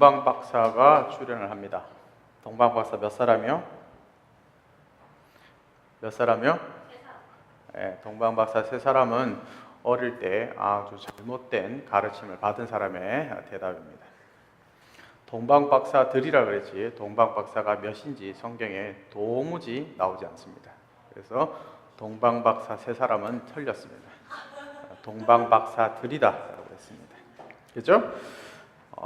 동방 박사가 출연을 합니다. 동방 박사 몇 사람이요? 몇 사람이요? 네, 동방 박사 세 사람은 어릴 때 아주 잘못된 가르침을 받은 사람의 대답입니다. 동방 박사들이라 그랬지 동방 박사가 몇인지 성경에 도무지 나오지 않습니다. 그래서 동방 박사 세 사람은 틀렸습니다. 동방 박사들이다라고 했습니다. 그렇죠?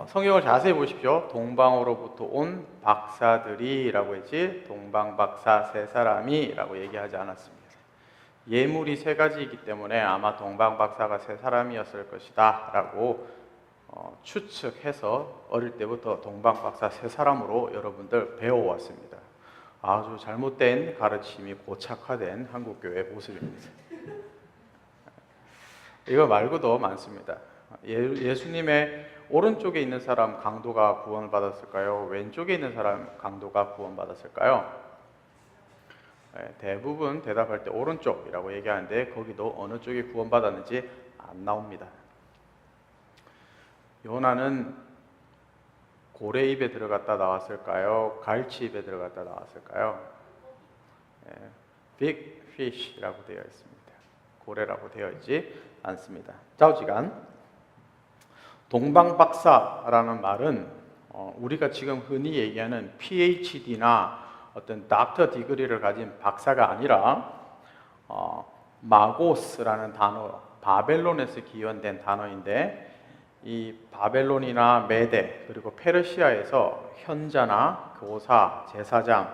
성경을 자세히 보십시오. 동방으로부터 온 박사들이라고 했지 동방 박사 세 사람이라고 얘기하지 않았습니다. 예물이 세 가지이기 때문에 아마 동방 박사가 세 사람이었을 것이다 라고 추측해서 어릴 때부터 동방 박사 세 사람으로 여러분들 배워왔습니다. 아주 잘못된 가르침이 고착화된 한국교회 모습입니다. 이거 말고도 많습니다. 예수님의 오른쪽에 있는 사람 강도가 구원을 받았을까요? 왼쪽에 있는 사람 강도가 구원받았을까요? 대부분 대답할 때 오른쪽이라고 얘기하는데 거기도 어느 쪽이 구원받았는지 안 나옵니다. 요나는 고래 입에 들어갔다 나왔을까요? 갈치 입에 들어갔다 나왔을까요? Big fish라고 되어 있습니다. 고래라고 되어 있지 않습니다. 좌우지간 동방박사라는 말은 우리가 지금 흔히 얘기하는 PhD나 어떤 닥터 디그리를 가진 박사가 아니라 마고스라는 단어, 바벨론에서 기원된 단어인데 이 바벨론이나 메데 그리고 페르시아에서 현자나 교사, 제사장,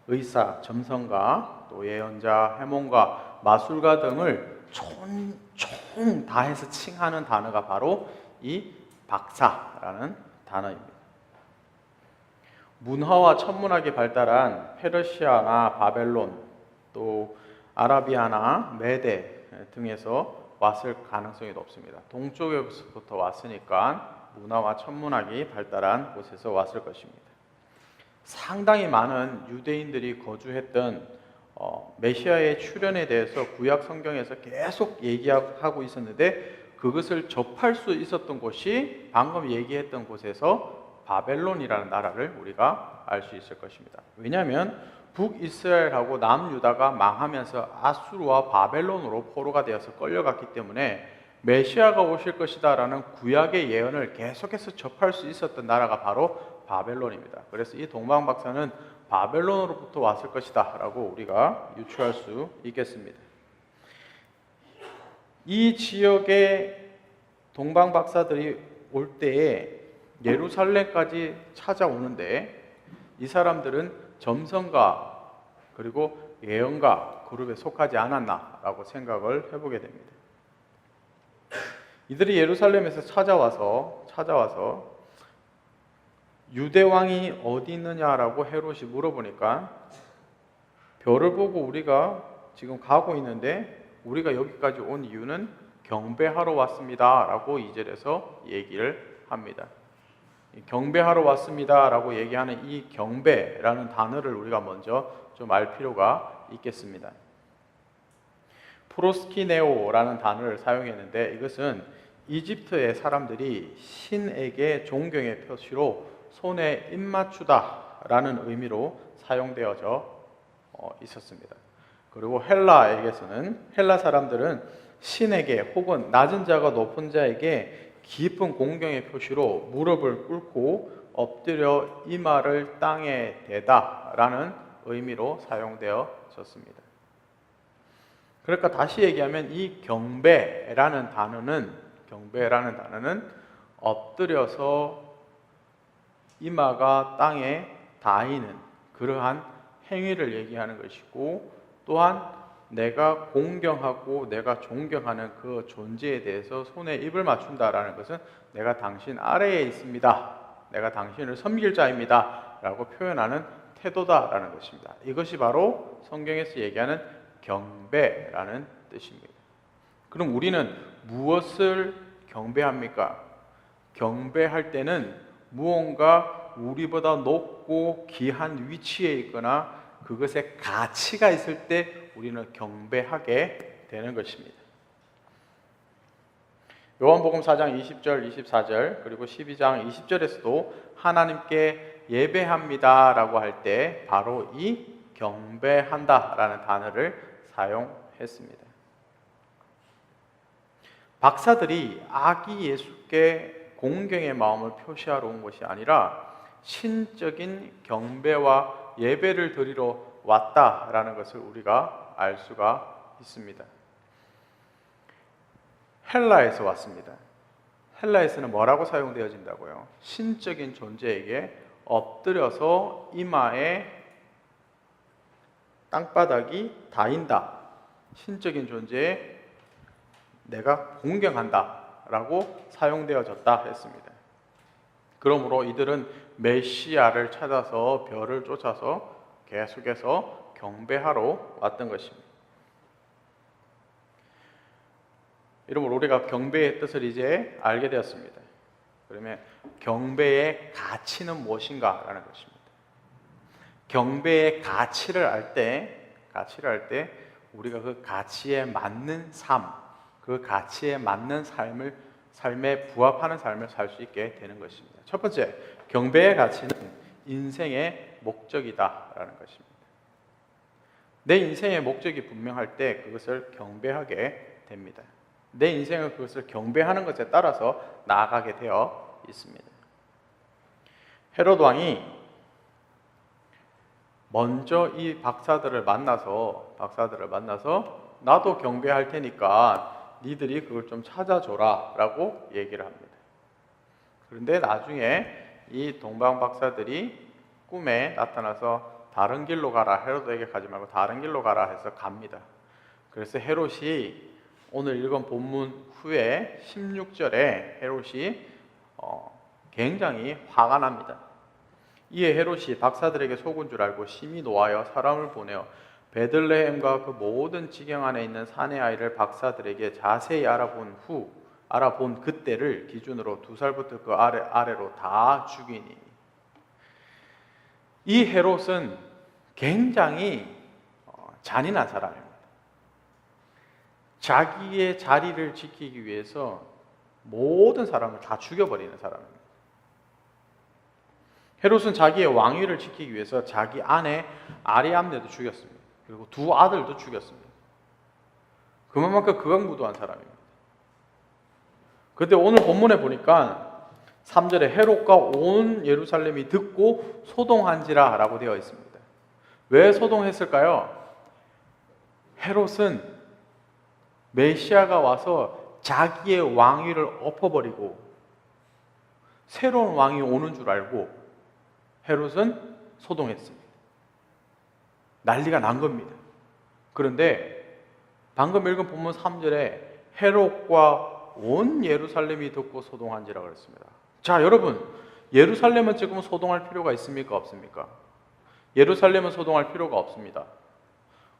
의사, 점성가, 또 예언자, 해몽가, 마술가 등을 총 다 해서 칭하는 단어가 바로 이 박사라는 단어입니다. 문화와 천문학이 발달한 페르시아나 바벨론 또 아라비아나 메데 등에서 왔을 가능성이 높습니다. 동쪽에서부터 왔으니까 문화와 천문학이 발달한 곳에서 왔을 것입니다. 상당히 많은 유대인들이 거주했던 메시아의 출현에 대해서 구약 성경에서 계속 얘기하고 있었는데 그것을 접할 수 있었던 곳이 방금 얘기했던 곳에서 바벨론이라는 나라를 우리가 알 수 있을 것입니다. 왜냐하면 북이스라엘하고 남유다가 망하면서 아수르와 바벨론으로 포로가 되어서 끌려갔기 때문에 메시아가 오실 것이다 라는 구약의 예언을 계속해서 접할 수 있었던 나라가 바로 바벨론입니다. 그래서 이 동방박사는 바벨론으로부터 왔을 것이다 라고 우리가 유추할 수 있겠습니다. 이 지역의 동방박사들이 올 때에 예루살렘까지 찾아오는데 이 사람들은 점성가 그리고 예언가 그룹에 속하지 않았나라고 생각을 해보게 됩니다. 이들이 예루살렘에서 찾아와서 유대왕이 어디 있느냐라고 헤롯이 물어보니까 별을 보고 우리가 지금 가고 있는데 우리가 여기까지 온 이유는 경배하러 왔습니다 라고 2절에서 얘기를 합니다. 경배하러 왔습니다 라고 얘기하는 이 경배라는 단어를 우리가 먼저 좀 알 필요가 있겠습니다. 프로스키네오라는 단어를 사용했는데 이것은 이집트의 사람들이 신에게 존경의 표시로 손에 입맞추다 라는 의미로 사용되어져 있었습니다. 그리고 헬라 사람들은 신에게 혹은 낮은 자가 높은 자에게 깊은 공경의 표시로 무릎을 꿇고 엎드려 이마를 땅에 대다 라는 의미로 사용되어졌습니다. 그러니까 다시 얘기하면 이 경배라는 단어는 엎드려서 이마가 땅에 닿이는 그러한 행위를 얘기하는 것이고 또한 내가 공경하고 내가 존경하는 그 존재에 대해서 손에 입을 맞춘다라는 것은 내가 당신 아래에 있습니다. 내가 당신을 섬길 자입니다. 라고 표현하는 태도다라는 것입니다. 이것이 바로 성경에서 얘기하는 경배라는 뜻입니다. 그럼 우리는 무엇을 경배합니까? 경배할 때는 무언가 우리보다 높고 귀한 위치에 있거나 그것에 가치가 있을 때 우리는 경배하게 되는 것입니다. 요한복음 4장 20절, 24절 그리고 12장 20절에서도 하나님께 예배합니다라고 할 때 바로 이 경배한다라는 단어를 사용했습니다. 박사들이 아기 예수께 공경의 마음을 표시하러 온 것이 아니라 신적인 경배와 예배를 드리러 왔다라는 것을 우리가 알 수가 있습니다. 헬라에서 왔습니다. 헬라에서는 뭐라고 사용되어진다고요? 신적인 존재에게 엎드려서 이마에 땅바닥이 닿인다. 신적인 존재에 내가 공경한다 라고 사용되어졌다 했습니다. 그러므로 이들은 메시아를 찾아서 별을 쫓아서 계속해서 경배하러 왔던 것입니다. 이러므로 우리가 경배의 뜻을 이제 알게 되었습니다. 그러면 경배의 가치는 무엇인가라는 것입니다. 경배의 가치를 알 때 우리가 그 가치에 맞는 삶, 그 가치에 맞는 삶에 부합하는 삶을 살 수 있게 되는 것입니다. 첫 번째, 경배의 가치는 인생의 목적이다라는 것입니다. 내 인생의 목적이 분명할 때 그것을 경배하게 됩니다. 내 인생은 그것을 경배하는 것에 따라서 나아가게 되어 있습니다. 헤롯 왕이 먼저 이 박사들을 만나서 나도 경배할 테니까 니들이 그걸 좀 찾아줘라 라고 얘기를 합니다. 그런데 나중에 이 동방 박사들이 꿈에 나타나서 다른 길로 가라, 헤롯에게 가지 말고 다른 길로 가라 해서 갑니다. 그래서 헤롯이 오늘 읽은 본문 후에 16절에 헤롯이 굉장히 화가 납니다. 이에 헤롯이 박사들에게 속은 줄 알고 심히 노하여 사람을 보내어 베들레헴과 그 모든 지경 안에 있는 사내 아이를 박사들에게 자세히 알아본 그때를 기준으로 2살부터 그 아래로 다 죽이니. 이 헤롯은 굉장히 잔인한 사람입니다. 자기의 자리를 지키기 위해서 모든 사람을 다 죽여버리는 사람입니다. 헤롯은 자기의 왕위를 지키기 위해서 자기 아내 아리암네도 죽였습니다. 그리고 2 아들도 죽였습니다. 그만큼 극악무도한 사람입니다. 그런데 오늘 본문에 보니까 3절에 헤롯과 온 예루살렘이 듣고 소동한지라 라고 되어 있습니다. 왜 소동했을까요? 헤롯은 메시아가 와서 자기의 왕위를 엎어버리고 새로운 왕이 오는 줄 알고 헤롯은 소동했습니다. 난리가 난 겁니다. 그런데 방금 읽은 본문 3절에 헤롯과 온 예루살렘이 듣고 소동한지라고 그랬습니다. 자, 여러분, 예루살렘은 지금 소동할 필요가 있습니까? 없습니까? 예루살렘은 소동할 필요가 없습니다.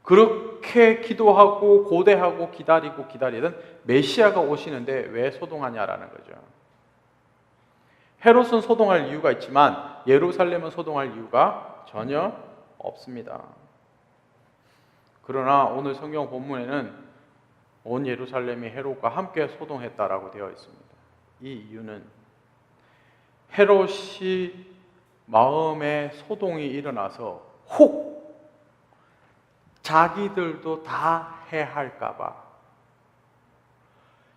그렇게 기도하고 고대하고 기다리던 메시아가 오시는데 왜 소동하냐라는 거죠. 헤롯은 소동할 이유가 있지만 예루살렘은 소동할 이유가 전혀 없습니다. 그러나 오늘 성경 본문에는 온 예루살렘이 헤롯과 함께 소동했다라고 되어 있습니다. 이 이유는 헤롯이 마음에 소동이 일어나서 혹 자기들도 다 해할까 봐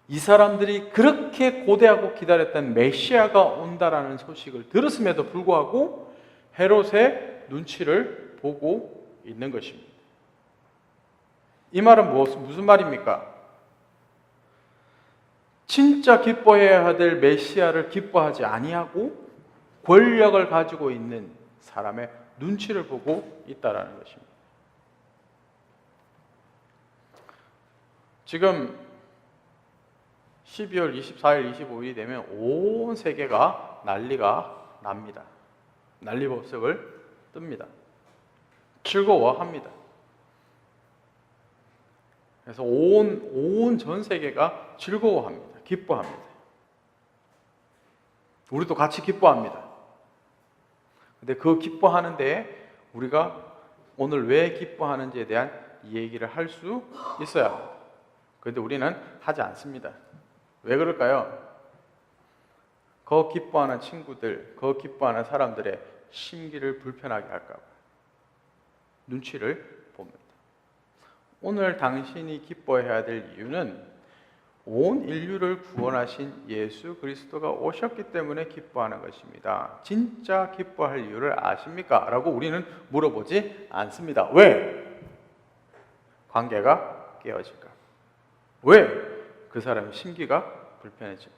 이 사람들이 그렇게 고대하고 기다렸던 메시아가 온다라는 소식을 들었음에도 불구하고 헤롯의 눈치를 보고 있는 것입니다. 이 말은 무슨 말입니까? 진짜 기뻐해야 될 메시아를 기뻐하지 아니하고 권력을 가지고 있는 사람의 눈치를 보고 있다라는 것입니다. 지금 12월 24일, 25일이 되면 온 세계가 난리가 납니다. 난리법석을 뜹니다. 즐거워합니다. 그래서 온 전 세계가 즐거워합니다. 기뻐합니다. 우리도 같이 기뻐합니다. 근데 그 기뻐하는데 우리가 오늘 왜 기뻐하는지에 대한 얘기를 할 수 있어야 합니다. 그런데 우리는 하지 않습니다. 왜 그럴까요? 그 기뻐하는 친구들, 그 기뻐하는 사람들의 심기를 불편하게 할까 봐 눈치를 봅니다. 오늘 당신이 기뻐해야 될 이유는 온 인류를 구원하신 예수 그리스도가 오셨기 때문에 기뻐하는 것입니다. 진짜 기뻐할 이유를 아십니까? 라고 우리는 물어보지 않습니다. 왜? 관계가 깨어질까? 왜? 그 사람의 심기가 불편해질까?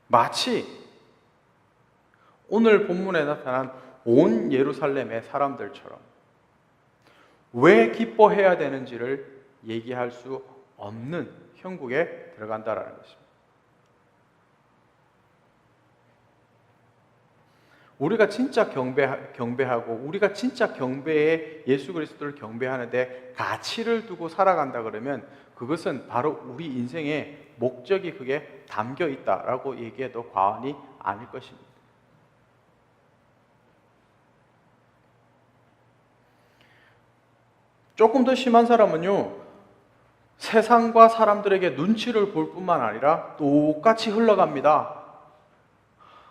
마치 오늘 본문에 나타난 온 예루살렘의 사람들처럼 왜 기뻐해야 되는지를 얘기할 수 없는 형국에 들어간다라는 것입니다. 우리가 진짜 경배하고 우리가 진짜 경배에 예수 그리스도를 경배하는데 가치를 두고 살아간다 그러면 그것은 바로 우리 인생의 목적이 그게 담겨 있다라고 얘기해도 과언이 아닐 것입니다. 조금 더 심한 사람은요, 세상과 사람들에게 눈치를 볼 뿐만 아니라 똑같이 흘러갑니다.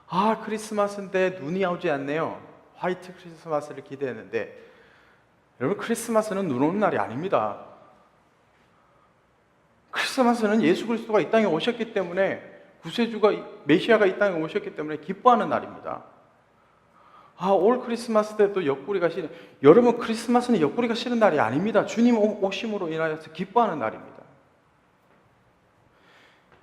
아, 크리스마스인데 눈이 오지 않네요. 화이트 크리스마스를 기대했는데, 여러분, 크리스마스는 눈 오는 날이 아닙니다. 크리스마스는 예수 그리스도가 이 땅에 오셨기 때문에, 구세주가 메시아가 이 땅에 오셨기 때문에 기뻐하는 날입니다. 아, 올 크리스마스 때도 옆구리가 싫은, 여러분, 크리스마스는 옆구리가 싫은 날이 아닙니다. 주님 오심으로 인하여서 기뻐하는 날입니다.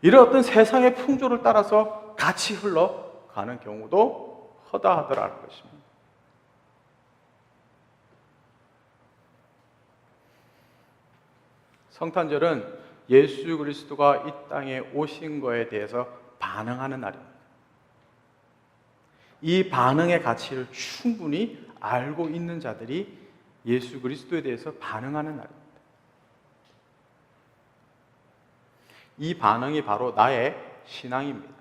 이런 어떤 세상의 풍조를 따라서 같이 흘러가는 경우도 허다하더라는 것입니다. 성탄절은 예수 그리스도가 이 땅에 오신 거에 대해서 반응하는 날입니다. 이 반응의 가치를 충분히 알고 있는 자들이 예수 그리스도에 대해서 반응하는 날입니다. 이 반응이 바로 나의 신앙입니다.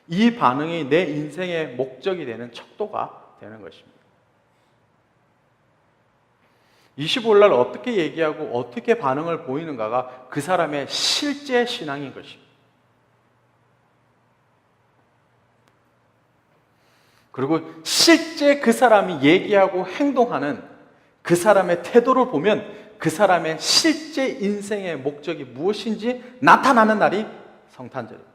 이 반응이 내 인생의 목적이 되는 척도가 되는 것입니다. 25일날 어떻게 얘기하고 어떻게 반응을 보이는가가 그 사람의 실제 신앙인 것입니다. 그리고 실제 그 사람이 얘기하고 행동하는 그 사람의 태도를 보면 그 사람의 실제 인생의 목적이 무엇인지 나타나는 날이 성탄절입니다.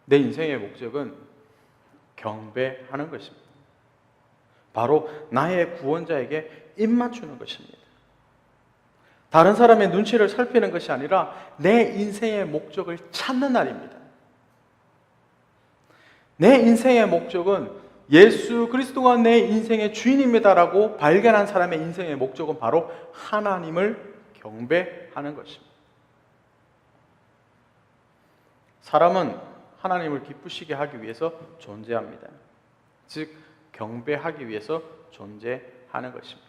내 인생의 목적은 경배하는 것입니다. 바로 나의 구원자에게 입맞추는 것입니다. 다른 사람의 눈치를 살피는 것이 아니라 내 인생의 목적을 찾는 날입니다. 내 인생의 목적은 예수 그리스도가 내 인생의 주인입니다라고 발견한 사람의 인생의 목적은 바로 하나님을 경배하는 것입니다. 사람은 하나님을 기쁘시게 하기 위해서 존재합니다. 즉 경배하기 위해서 존재하는 것입니다.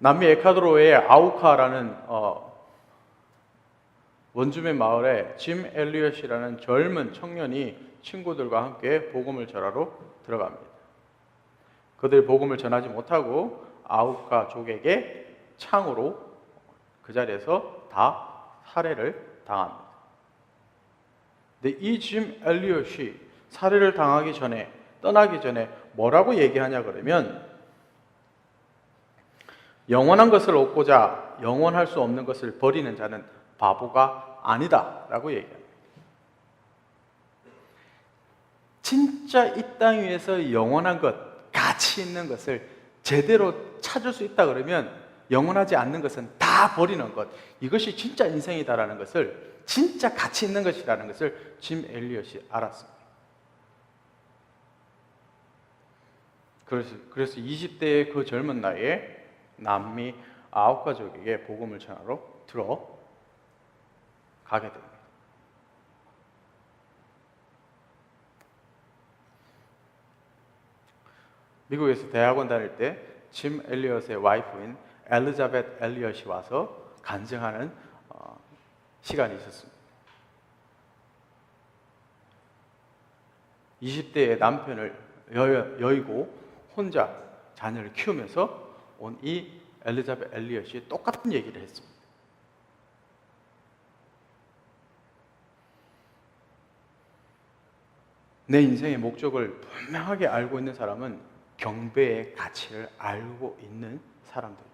남미 에콰도르의 아우카라는 원주민 마을에 짐 엘리엇이라는 젊은 청년이 친구들과 함께 복음을 전하러 들어갑니다. 그들이 복음을 전하지 못하고 아우카 족에게 창으로 그 자리에서 다 살해를 당합니다. 근데 이 짐 엘리엇이 살해를 당하기 전에, 떠나기 전에 뭐라고 얘기하냐 그러면 영원한 것을 얻고자 영원할 수 없는 것을 버리는 자는 바보가 아니다 라고 얘기합니다. 진짜 이 땅 위에서 영원한 것, 가치 있는 것을 제대로 찾을 수 있다 그러면 영원하지 않는 것은 다 버리는 것, 이것이 진짜 인생이다라는 것을, 진짜 가치 있는 것이라는 것을 짐 엘리엇이 알았습니다. 그래서 20대의 그 젊은 나이에 남미 아우카족에게 복음을 전하러 들어가게 됩니다. 미국에서 대학원 다닐 때 짐 엘리엇의 와이프인 엘리자벳 엘리엇이 와서 간증하는 시간이 있었습니다. 20대의 남편을 여의고 혼자 자녀를 키우면서 온 이 엘리자벳 엘리엇이 똑같은 얘기를 했습니다. 내 인생의 목적을 분명하게 알고 있는 사람은 경배의 가치를 알고 있는 사람들입니다.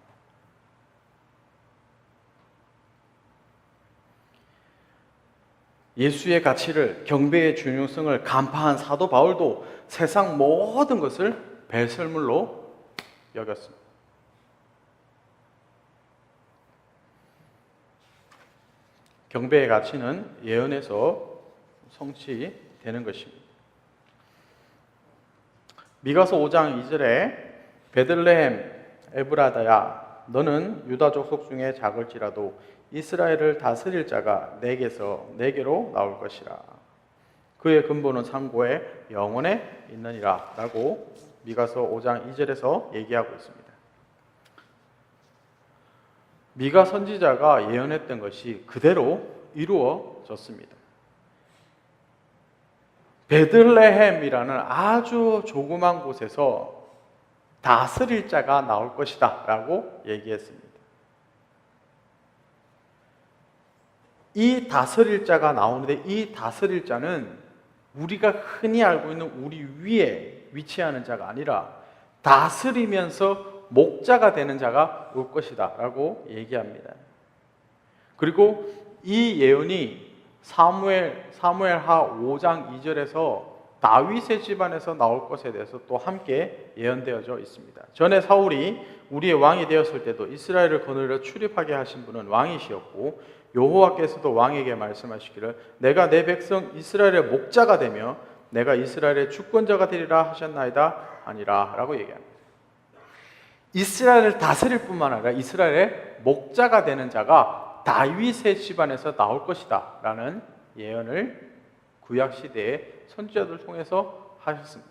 예수의 가치를, 경배의 중요성을 간파한 사도 바울도 세상 모든 것을 배설물로 여겼습니다. 경배의 가치는 예언에서 성취되는 것입니다. 미가서 5장 2절에 베들레헴 에브라다야 너는 유다 족속 중에 작을지라도 이스라엘을 다스릴 자가 내게로 나올 것이라. 그의 근본은 상고에 영원에 있느니라 라고 미가서 5장 2절에서 얘기하고 있습니다. 미가 선지자가 예언했던 것이 그대로 이루어졌습니다. 베들레헴이라는 아주 조그만 곳에서 다스릴 자가 나올 것이다 라고 얘기했습니다. 이 다스릴 자가 나오는데 이 다스릴 자는 우리가 흔히 알고 있는 우리 위에 위치하는 자가 아니라 다스리면서 목자가 되는 자가 올 것이다 라고 얘기합니다. 그리고 이 예언이 사무엘하 5장 2절에서 다윗의 집안에서 나올 것에 대해서 또 함께 예언되어져 있습니다. 전에 사울이 우리의 왕이 되었을 때도 이스라엘을 거느려 출입하게 하신 분은 왕이시었고 여호와께서도 왕에게 말씀하시기를 내가 내 백성 이스라엘의 목자가 되며 내가 이스라엘의 주권자가 되리라 하셨나이다 아니라 라고 얘기합니다. 이스라엘을 다스릴 뿐만 아니라 이스라엘의 목자가 되는 자가 다윗의 집안에서 나올 것이다 라는 예언을 구약시대의 선지자들 통해서 하셨습니다.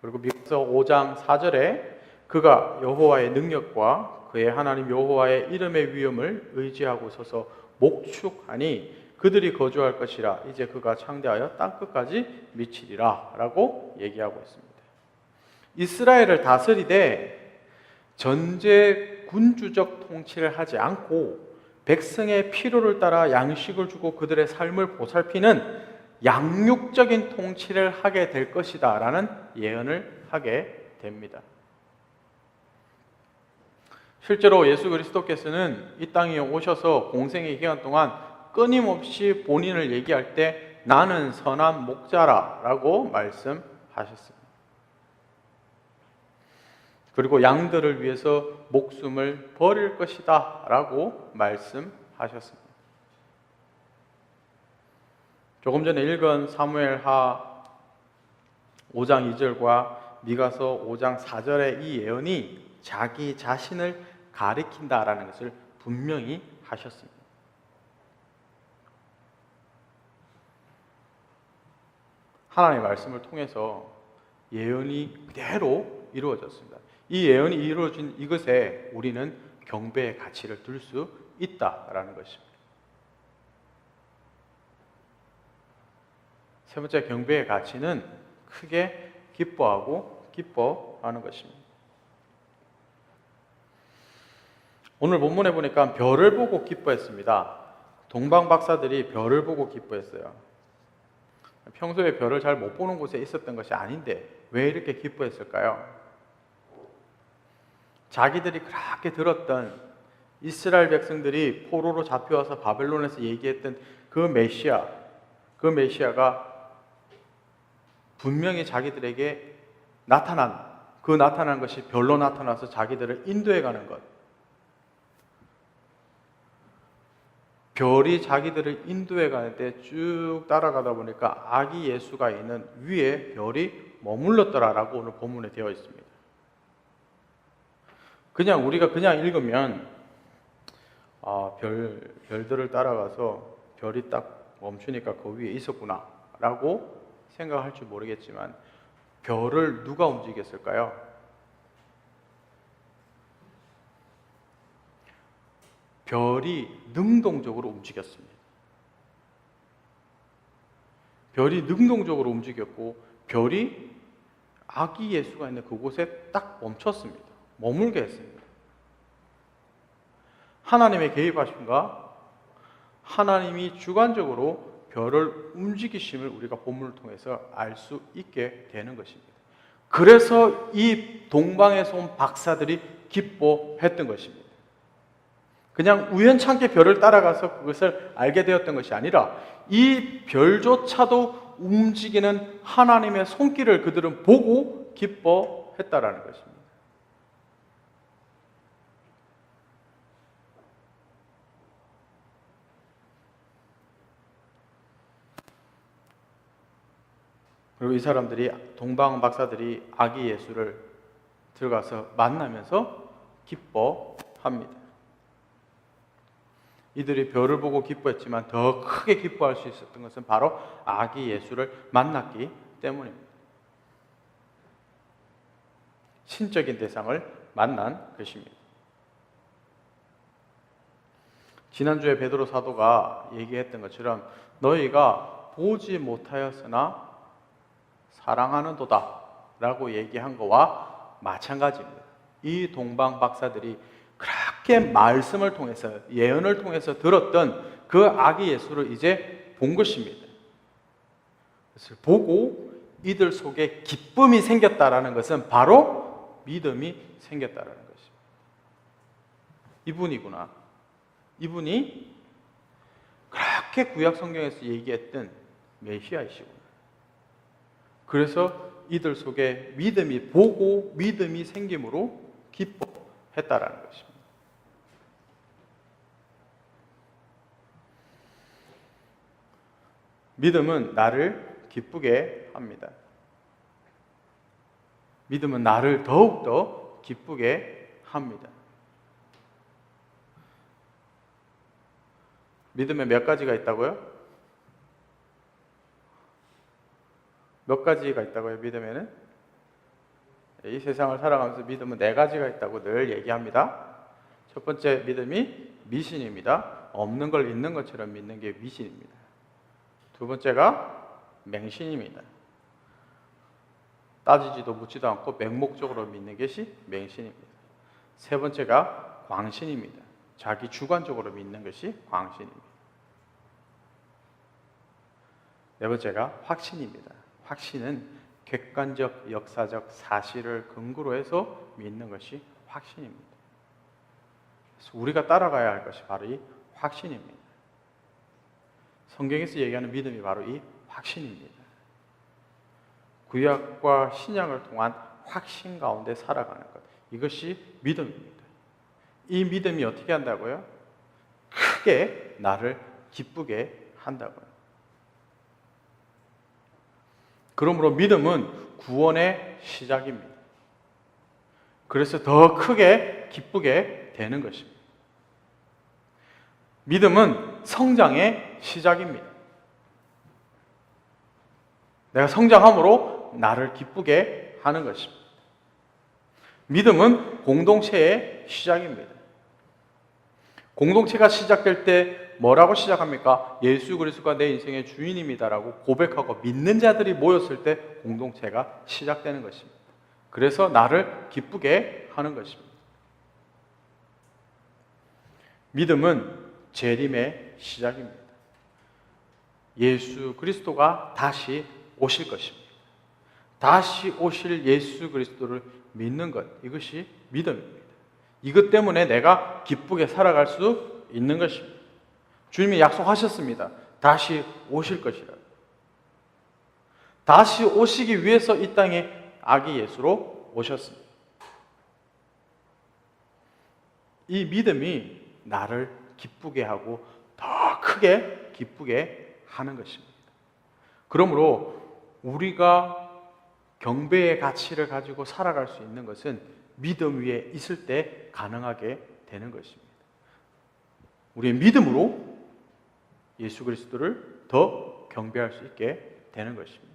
그리고 미가서 5장 4절에 그가 여호와의 능력과 그의 하나님 여호와의 이름의 위엄을 의지하고 서서 목축하니 그들이 거주할 것이라 이제 그가 창대하여 땅끝까지 미치리라 라고 얘기하고 있습니다. 이스라엘을 다스리되 전제 군주적 통치를 하지 않고 백성의 필요를 따라 양식을 주고 그들의 삶을 보살피는 양육적인 통치를 하게 될 것이다 라는 예언을 하게 됩니다. 실제로 예수 그리스도께서는 이 땅에 오셔서 공생의 기간 동안 끊임없이 본인을 얘기할 때 나는 선한 목자라 라고 말씀하셨습니다. 그리고 양들을 위해서 목숨을 버릴 것이다 라고 말씀하셨습니다. 조금 전에 읽은 사무엘하 5장 2절과 미가서 5장 4절의 이 예언이 자기 자신을 가리킨다라는 것을 분명히 하셨습니다. 하나님의 말씀을 통해서 예언이 그대로 이루어졌습니다. 이 예언이 이루어진 이것에 우리는 경배의 가치를 둘 수 있다라는 것입니다. 세 번째 경배의 가치는 크게 기뻐하는 것입니다. 오늘 본문에 보니까 별을 보고 기뻐했습니다. 동방 박사들이 별을 보고 기뻐했어요. 평소에 별을 잘 못 보는 곳에 있었던 것이 아닌데 왜 이렇게 기뻐했을까요? 자기들이 그렇게 들었던 이스라엘 백성들이 포로로 잡혀와서 바벨론에서 얘기했던 그 메시아가 분명히 자기들에게 나타난 것이 별로 나타나서 자기들을 인도해 가는 것. 별이 자기들을 인도해 가는데 쭉 따라가다 보니까 아기 예수가 있는 위에 별이 머물렀더라라고 오늘 본문에 되어 있습니다. 우리가 그냥 읽으면 별들을 따라가서 별이 딱 멈추니까 그 위에 있었구나 라고 생각할 줄 모르겠지만 별을 누가 움직였을까요? 별이 능동적으로 움직였습니다. 별이 능동적으로 움직였고 별이 아기 예수가 있는 그곳에 딱 멈췄습니다. 머물게 했습니다. 하나님의 개입하심과 하나님이 주관적으로 별을 움직이심을 우리가 본문을 통해서 알 수 있게 되는 것입니다. 그래서 이 동방에서 온 박사들이 기뻐했던 것입니다. 그냥 우연찮게 별을 따라가서 그것을 알게 되었던 것이 아니라 이 별조차도 움직이는 하나님의 손길을 그들은 보고 기뻐했다라는 것입니다. 그리고 이 사람들이 동방 박사들이 아기 예수를 들어가서 만나면서 기뻐합니다. 이들이 별을 보고 기뻐했지만 더 크게 기뻐할 수 있었던 것은 바로 아기 예수를 만났기 때문입니다. 신적인 대상을 만난 것입니다. 지난주에 베드로 사도가 얘기했던 것처럼 너희가 보지 못하였으나 사랑하는도다 라고 얘기한 거와 마찬가지입니다. 이 동방 박사들이 그렇게 말씀을 통해서 예언을 통해서 들었던 그 아기 예수를 이제 본 것입니다. 그것을 보고 이들 속에 기쁨이 생겼다라는 것은 바로 믿음이 생겼다라는 것입니다. 이분이구나. 이분이 그렇게 구약 성경에서 얘기했던 메시아이시구나. 그래서 이들 속에 믿음이 보고 믿음이 생김으로 기뻐했다라는 것입니다. 믿음은 나를 기쁘게 합니다. 믿음은 나를 더욱더 기쁘게 합니다. 믿음에 몇 가지가 있다고요? 몇 가지가 있다고요, 믿음에는? 이 세상을 살아가면서 믿음은 4가지가 있다고 늘 얘기합니다. 첫 번째 믿음이 미신입니다. 없는 걸 있는 것처럼 믿는 게 미신입니다. 두 번째가 맹신입니다. 따지지도 묻지도 않고 맹목적으로 믿는 것이 맹신입니다. 세 번째가 광신입니다. 자기 주관적으로 믿는 것이 광신입니다. 네 번째가 확신입니다. 확신은 객관적, 역사적 사실을 근거로 해서 믿는 것이 확신입니다. 그래서 우리가 따라가야 할 것이 바로 이 확신입니다. 성경에서 얘기하는 믿음이 바로 이 확신입니다. 구약과 신약을 통한 확신 가운데 살아가는 것, 이것이 믿음입니다. 이 믿음이 어떻게 한다고요? 크게 나를 기쁘게 한다고요. 그러므로 믿음은 구원의 시작입니다. 그래서 더 크게 기쁘게 되는 것입니다. 믿음은 성장의 시작입니다. 내가 성장함으로 나를 기쁘게 하는 것입니다. 믿음은 공동체의 시작입니다. 공동체가 시작될 때 뭐라고 시작합니까? 예수 그리스도가 내 인생의 주인입니다라고 고백하고 믿는 자들이 모였을 때 공동체가 시작되는 것입니다. 그래서 나를 기쁘게 하는 것입니다. 믿음은 재림의 시작입니다. 예수 그리스도가 다시 오실 것입니다. 다시 오실 예수 그리스도를 믿는 것, 이것이 믿음입니다. 이것 때문에 내가 기쁘게 살아갈 수 있는 것입니다. 주님이 약속하셨습니다. 다시 오실 것이라. 다시 오시기 위해서 이 땅에 아기 예수로 오셨습니다. 이 믿음이 나를 기쁘게 하고 더 크게 기쁘게 하는 것입니다. 그러므로 우리가 경배의 가치를 가지고 살아갈 수 있는 것은 믿음 위에 있을 때 가능하게 되는 것입니다. 우리의 믿음으로 예수 그리스도를 더 경배할 수 있게 되는 것입니다.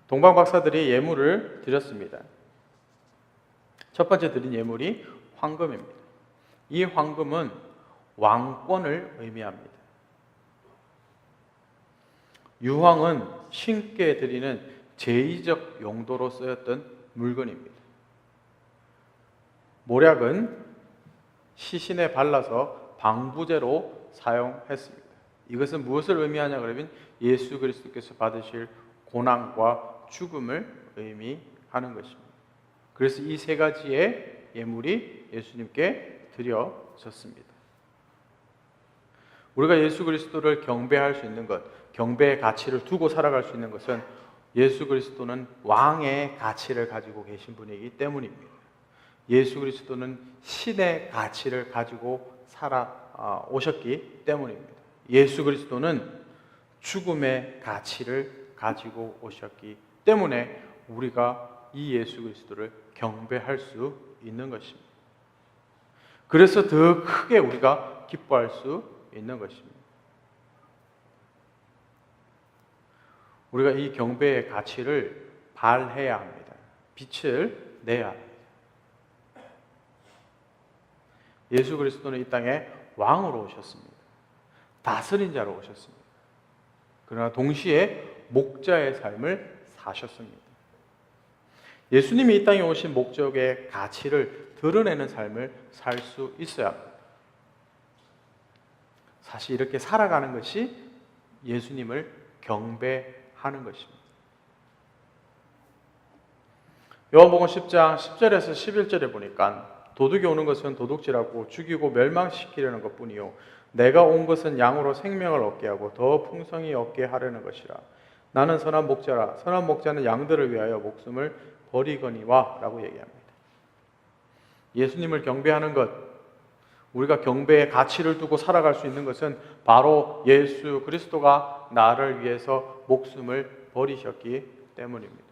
동방 박사들이 예물을 드렸습니다. 첫 번째 드린 예물이 황금입니다. 이 황금은 왕권을 의미합니다. 유황은 신께 드리는 제의적 용도로 쓰였던 물건입니다. 모략은 시신에 발라서 방부제로 사용했습니다. 이것은 무엇을 의미하냐 그러면 예수 그리스도께서 받으실 고난과 죽음을 의미하는 것입니다. 그래서 이 세 가지의 예물이 예수님께 드려졌습니다. 우리가 예수 그리스도를 경배할 수 있는 것, 경배의 가치를 두고 살아갈 수 있는 것은 예수 그리스도는 왕의 가치를 가지고 계신 분이기 때문입니다. 예수 그리스도는 신의 가치를 가지고 오셨기 때문입니다. 예수 그리스도는 죽음의 가치를 가지고 오셨기 때문에 우리가 이 예수 그리스도를 경배할 수 있는 것입니다. 그래서 더 크게 우리가 기뻐할 수 있는 것입니다. 우리가 이 경배의 가치를 발해야 합니다. 빛을 내야 합니다. 예수 그리스도는 이 땅에 왕으로 오셨습니다. 다스린 자로 오셨습니다. 그러나 동시에 목자의 삶을 사셨습니다. 예수님이 이 땅에 오신 목적의 가치를 드러내는 삶을 살 수 있어야 합니다. 사실 이렇게 살아가는 것이 예수님을 경배하는 것입니다. 요한복음 10장 10절에서 11절에 보니까 도둑이 오는 것은 도둑질하고 죽이고 멸망시키려는 것뿐이요 내가 온 것은 양으로 생명을 얻게 하고 더 풍성히 얻게 하려는 것이라. 나는 선한 목자라. 선한 목자는 양들을 위하여 목숨을 버리거니와 라고 얘기합니다. 예수님을 경배하는 것, 우리가 경배의 가치를 두고 살아갈 수 있는 것은 바로 예수 그리스도가 나를 위해서 목숨을 버리셨기 때문입니다.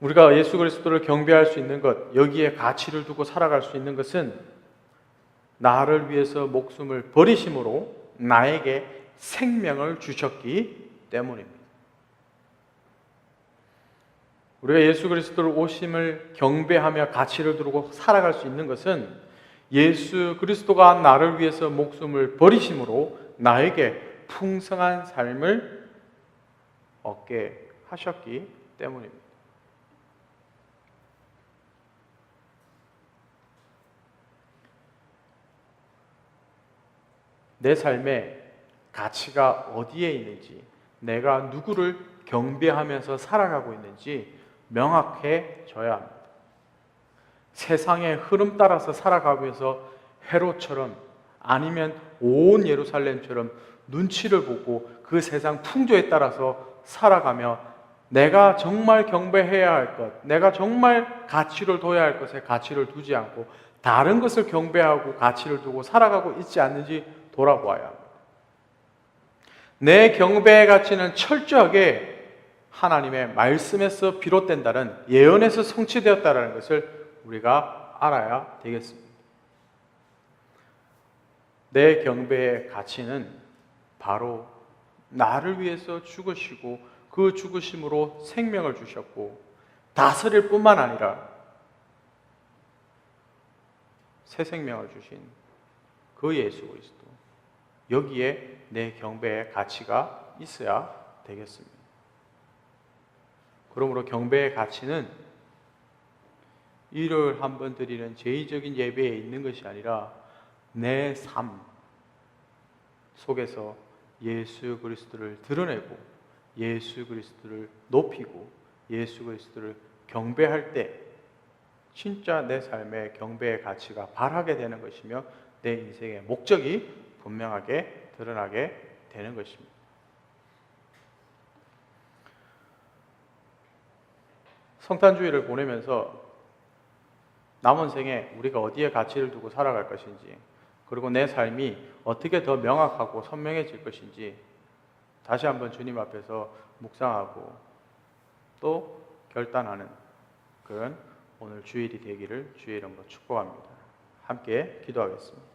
우리가 예수 그리스도를 경배할 수 있는 것, 여기에 가치를 두고 살아갈 수 있는 것은 나를 위해서 목숨을 버리심으로 나에게 생명을 주셨기 때문입니다. 우리가 예수 그리스도를 오심을 경배하며 가치를 두고 살아갈 수 있는 것은 예수 그리스도가 나를 위해서 목숨을 버리심으로 나에게 풍성한 삶을 얻게 하셨기 때문입니다. 내 삶의 가치가 어디에 있는지, 내가 누구를 경배하면서 살아가고 있는지 명확해져야 합니다. 세상의 흐름 따라서 살아가면서 헤롯처럼 아니면 온 예루살렘처럼 눈치를 보고 그 세상 풍조에 따라서 살아가며 내가 정말 경배해야 할 것, 내가 정말 가치를 둬야 할 것에 가치를 두지 않고 다른 것을 경배하고 가치를 두고 살아가고 있지 않는지 돌아보아야 합니다. 내 경배의 가치는 철저하게 하나님의 말씀에서 비롯된다는, 예언에서 성취되었다는 것을 우리가 알아야 되겠습니다. 내 경배의 가치는 바로 나를 위해서 죽으시고 그 죽으심으로 생명을 주셨고 다스릴 뿐만 아니라 새 생명을 주신 그 예수 그리스도, 여기에 내 경배의 가치가 있어야 되겠습니다. 그러므로 경배의 가치는 일요일 한 번 드리는 제의적인 예배에 있는 것이 아니라 내 삶 속에서 예수 그리스도를 드러내고 예수 그리스도를 높이고 예수 그리스도를 경배할 때 진짜 내 삶의 경배의 가치가 발하게 되는 것이며 내 인생의 목적이 분명하게 드러나게 되는 것입니다. 성탄주의를 보내면서 남은 생에 우리가 어디에 가치를 두고 살아갈 것인지, 그리고 내 삶이 어떻게 더 명확하고 선명해질 것인지 다시 한번 주님 앞에서 묵상하고 또 결단하는 그런 오늘 주일이 되기를 주의 이름으로 축복합니다. 함께 기도하겠습니다.